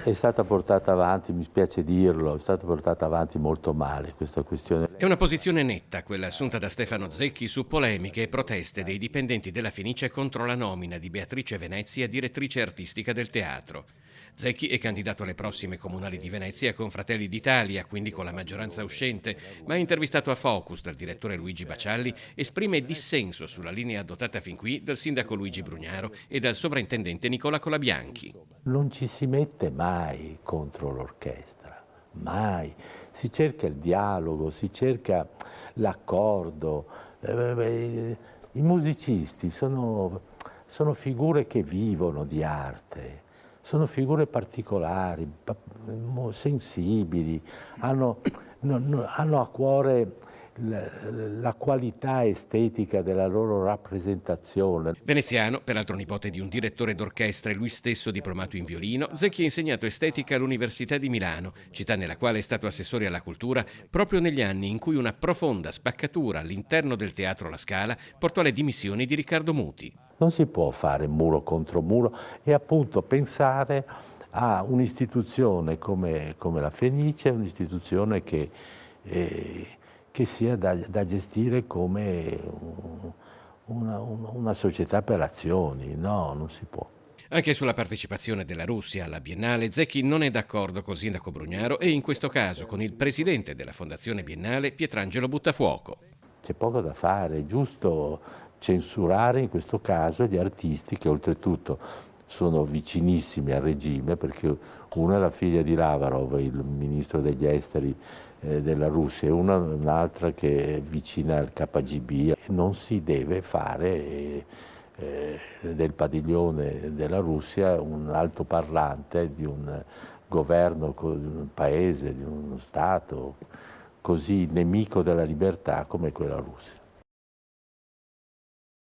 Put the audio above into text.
È stata portata avanti, mi spiace dirlo, è stata portata avanti molto male questa questione. È una posizione netta quella assunta da Stefano Zecchi su polemiche e proteste dei dipendenti della Fenice contro la nomina di Beatrice Venezia direttrice artistica del teatro. Zecchi è candidato alle prossime comunali di Venezia con Fratelli d'Italia, quindi con la maggioranza uscente, ma intervistato a Focus dal direttore Luigi Bacialli esprime dissenso sulla linea adottata fin qui dal sindaco Luigi Brugnaro e dal sovrintendente Nicola Colabianchi. Non ci si mette mai contro l'orchestra, mai. Si cerca il dialogo, si cerca l'accordo. I musicisti sono figure che vivono di arte, sono figure particolari, sensibili, hanno a cuore la qualità estetica della loro rappresentazione. Veneziano, peraltro nipote di un direttore d'orchestra e lui stesso diplomato in violino, Zecchi ha insegnato estetica all'Università di Milano, città nella quale è stato assessore alla cultura proprio negli anni in cui una profonda spaccatura all'interno del Teatro La Scala portò alle dimissioni di Riccardo Muti. Non si può fare muro contro muro e appunto pensare a un'istituzione come la Fenice, un'istituzione che sia da gestire come una società per azioni. No, non si può. Anche sulla partecipazione della Russia alla Biennale, Zecchi non è d'accordo col sindaco Brugnaro e in questo caso con il presidente della Fondazione Biennale, Pietrangelo Buttafuoco. C'è poco da fare, è giusto censurare in questo caso gli artisti che oltretutto sono vicinissimi al regime, perché una è la figlia di Lavrov, il ministro degli esteri della Russia, e un'altra che è vicina al KGB. Non si deve fare del padiglione della Russia un altoparlante di un governo, di un paese, di uno Stato così nemico della libertà come quella Russia.